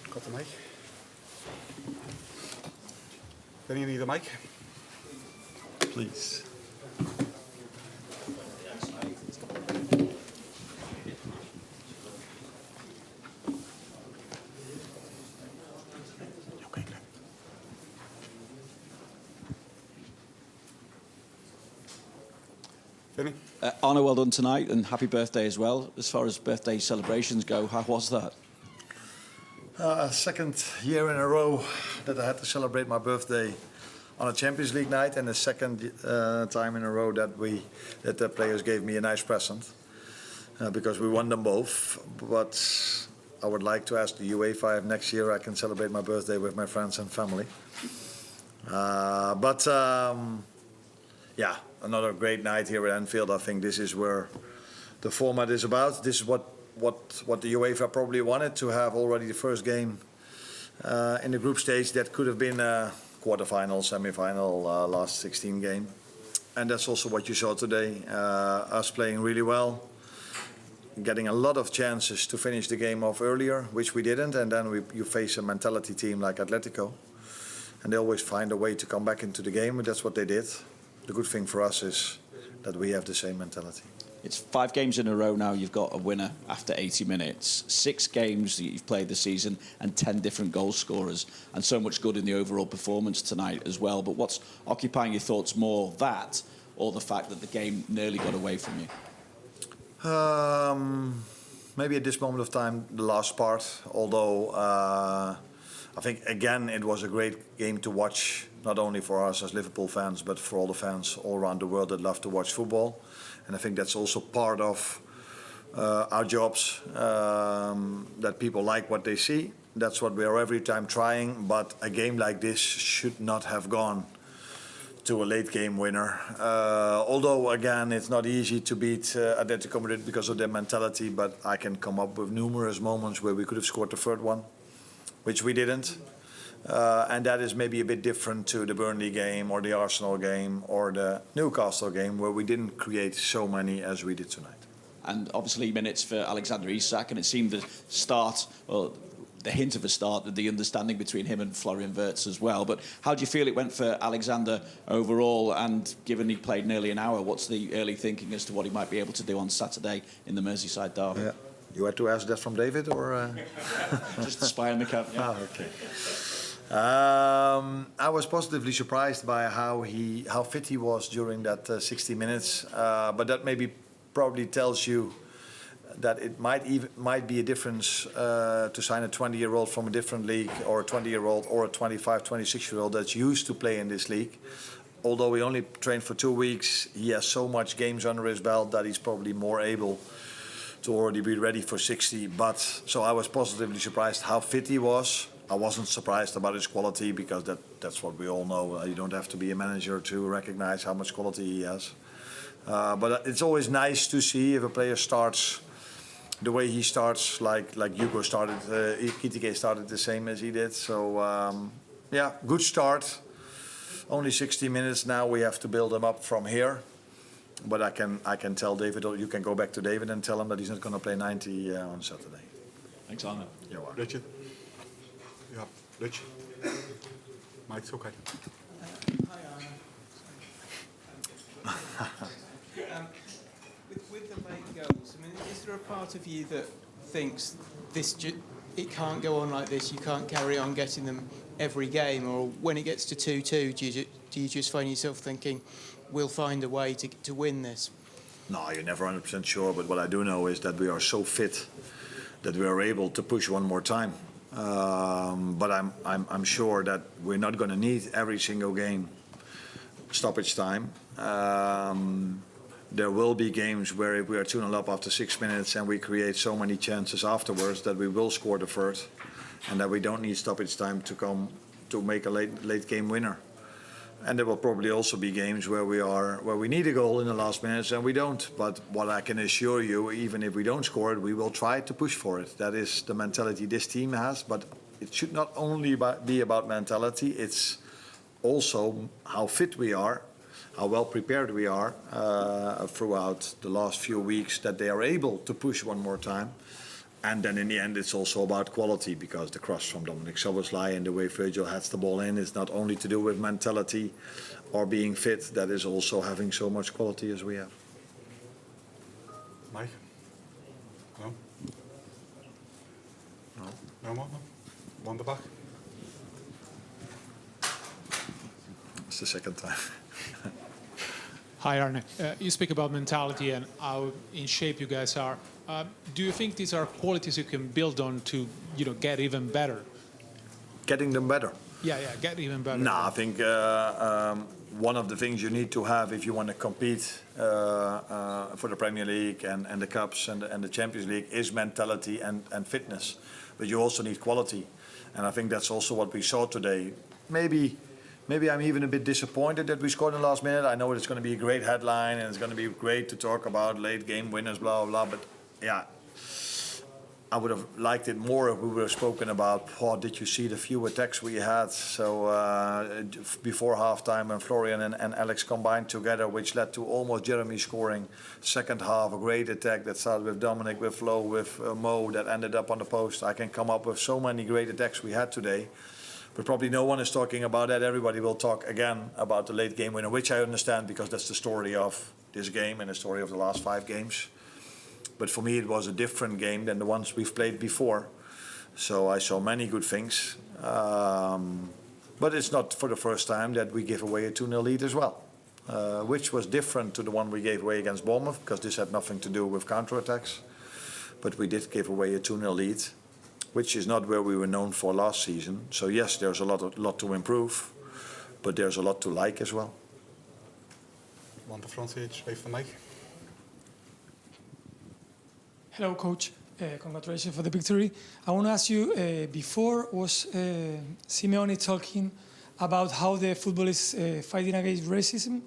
Got the mic. Then you need a mic. Please. Arne, well done tonight, and happy birthday as well. As far as birthday celebrations go, how was that? Second year in a row that I had to celebrate my birthday on a Champions League night, and the second time in a row that the players gave me a nice present because we won them both. But I would like to ask the UEFA if next year I can celebrate my birthday with my friends and family. Yeah, another great night here at Anfield. I think this is where the format is about. This is what the UEFA probably wanted, to have already the first game in the group stage that could have been a quarter-final, semi-final, last 16 game. And that's also what you saw today. Us playing really well, getting a lot of chances to finish the game off earlier, which we didn't. And then you face a mentality team like Atletico, and they always find a way to come back into the game, and that's what they did. The good thing for us is that we have the same mentality. It's 5 games in a row now. You've got a winner after 80 minutes. 6 games that you've played this season and 10 different goal scorers. And so much good in the overall performance tonight as well. But what's occupying your thoughts more, that or the fact that the game nearly got away from you? Maybe at this moment of time, the last part. Although I think, again, it was a great game to watch, not only for us as Liverpool fans, but for all the fans all around the world that love to watch football. And I think that's also part of our jobs, that people like what they see. That's what we are every time trying. But a game like this should not have gone to a late game winner. Although, again, it's not easy to beat Atletico Madrid because of their mentality. But I can come up with numerous moments where we could have scored the third one, which we didn't. And that is maybe a bit different to the Burnley game or the Arsenal game or the Newcastle game, where we didn't create so many as we did tonight. And obviously minutes for Alexander Isak, and it seemed the start, well, the hint of a start, the understanding between him and Florian Wirtz as well. But how do you feel it went for Alexander overall? And given he played nearly an hour, what's the early thinking as to what he might be able to do on Saturday in the Merseyside derby? Yeah. You had to ask that from David, or just the spy on the camp? Yeah. Okay. I was positively surprised by how fit he was during that 60 minutes. But that probably tells you that it might be a difference to sign a 20-year-old from a different league, or a 20-year-old or a 25, 26-year-old that's used to play in this league. Although he only trained for 2 weeks, he has so much games under his belt that he's probably more able to already be ready for 60. But so I was positively surprised how fit he was. I wasn't surprised about his quality, because that's what we all know. You don't have to be a manager to recognize how much quality he has. But it's always nice to see if a player starts the way he starts, like Hugo started, Kitike started the same as he did. So yeah, good start. Only 60 minutes now. We have to build him up from here. But I can tell David, or you can go back to David and tell him that he's not going to play 90 on Saturday. Thanks, Arne. You're welcome. Richard. Yeah, Rich. Mike's okay. Hi, Arne. With the late goals, I mean, is there a part of you that thinks it can't go on like this? You can't carry on getting them every game, or when it gets to 2-2, do you just find yourself thinking, we'll find a way to win this? No, you're never 100% sure. But what I do know is that we are so fit that we are able to push one more time. But I'm sure that we're not going to need every single game stoppage time. There will be games where if we are 2-0 up after 6 minutes and we create so many chances afterwards that we will score the third, and that we don't need stoppage time to make a late game winner. And there will probably also be games where we need a goal in the last minutes and we don't. But what I can assure you, even if we don't score it, we will try to push for it. That is the mentality this team has. But it should not only be about mentality, it's also how fit we are, how well prepared we are throughout the last few weeks, that they are able to push one more time. And then in the end, it's also about quality, because the cross from Dominic Szoboszlai and the way Virgil heads the ball in is not only to do with mentality or being fit, that is also having so much quality as we have. Mike? No? No. No more? No? Wonderback? It's the second time. Hi, Arne. You speak about mentality and how in shape you guys are. Do you think these are qualities you can build on to, get even better? Getting them better. Yeah, get even better. No, I think one of the things you need to have if you want to compete for the Premier League and the Cups and the Champions League is mentality and fitness. But you also need quality. And I think that's also what we saw today. Maybe I'm even a bit disappointed that we scored in the last minute. I know it's going to be a great headline and it's going to be great to talk about late game winners, blah, blah, blah. But yeah, I would have liked it more if we would have spoken about, did you see the few attacks we had? So before halftime, when Florian and Alex combined together, which led to almost Jeremy scoring. Second half, a great attack that started with Dominic, with Flo, with Mo, that ended up on the post. I can come up with so many great attacks we had today. But probably no one is talking about that. Everybody will talk again about the late game winner, which I understand because that's the story of this game and the story of the last 5 games. But for me, it was a different game than the ones we've played before. So I saw many good things. But it's not for the first time that we give away a 2-0 lead as well, which was different to the one we gave away against Bournemouth, because this had nothing to do with counter-attacks. But we did give away a 2-0 lead, which is not where we were known for last season. So yes, there's a lot to improve, but there's a lot to like as well. Want the front here, straight for Mike? Hello, Coach. Congratulations for the victory. I want to ask you, before was Simeone talking about how the football is fighting against racism,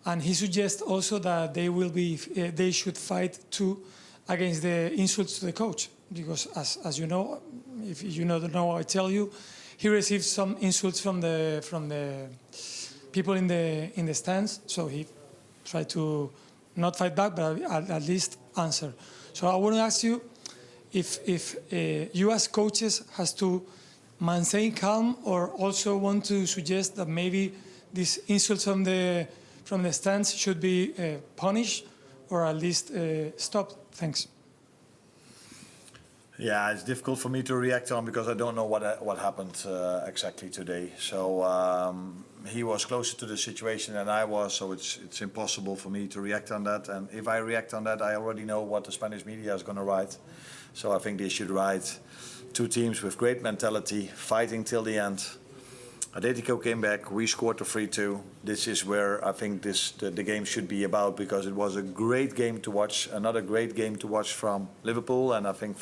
and he suggests also that they should fight too against the insults to the coach, because as you know, if you don't know, I tell you, he received some insults from the people in the stands, so he tried to not fight back, but at least answer. So I want to ask you if you as coaches has to maintain calm, or also want to suggest that maybe these insults from the stands should be punished or at least stopped. Thanks. Yeah, it's difficult for me to react on because I don't know what happened exactly today. So he was closer to the situation than I was, so it's impossible for me to react on that. And if I react on that, I already know what the Spanish media is going to write. So I think they should write 2 teams with great mentality, fighting till the end. Atletico came back, we scored the 3-2. This is where I think the game should be about, because it was a great game to watch, another great game to watch from Liverpool, and I think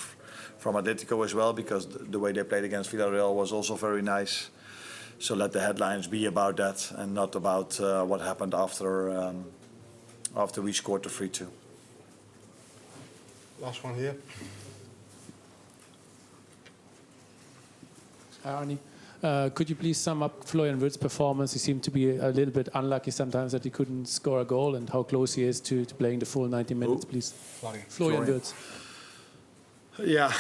from Atletico as well, because the way they played against Villarreal was also very nice. So let the headlines be about that and not about what happened after we scored the 3-2. Last one here. Hi, Arne. Could you please sum up Florian Wirtz's performance? He seemed to be a little bit unlucky sometimes that he couldn't score a goal, and how close he is to playing the full 90 minutes, please. Florian Wirtz. Yeah,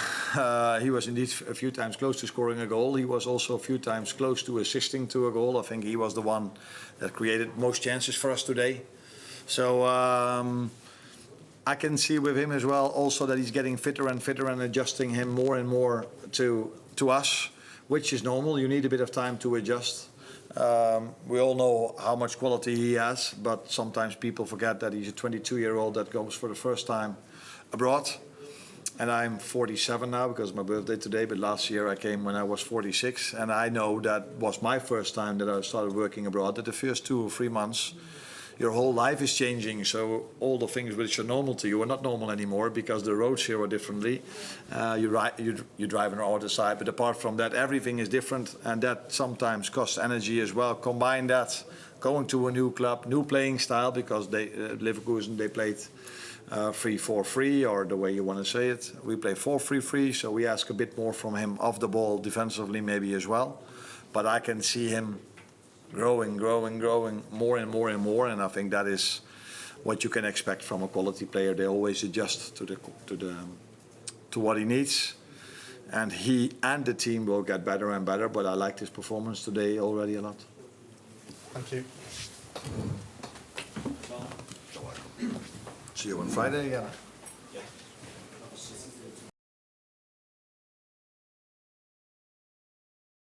he was indeed a few times close to scoring a goal. He was also a few times close to assisting to a goal. I think he was the one that created most chances for us today. So I can see with him as well also that he's getting fitter and fitter and adjusting him more and more to us, which is normal. You need a bit of time to adjust. We all know how much quality he has, but sometimes people forget that he's a 22-year-old that goes for the first time abroad. And I'm 47 now because it's my birthday today, but last year I came when I was 46. And I know that was my first time that I started working abroad, that the first 2 or 3 months, your whole life is changing. So all the things which are normal to you are not normal anymore because the roads here are differently. You drive on the other side, but apart from that, everything is different. And that sometimes costs energy as well. Combine that, going to a new club, new playing style, because Leverkusen, they played 3-4-3, or the way you want to say it. We play 4-3-3, so we ask a bit more from him off the ball, defensively maybe as well. But I can see him growing more and more and more, and I think that is what you can expect from a quality player. They always adjust to to what he needs. And he and the team will get better and better, but I liked his performance today already a lot. Thank you. See you on Friday again.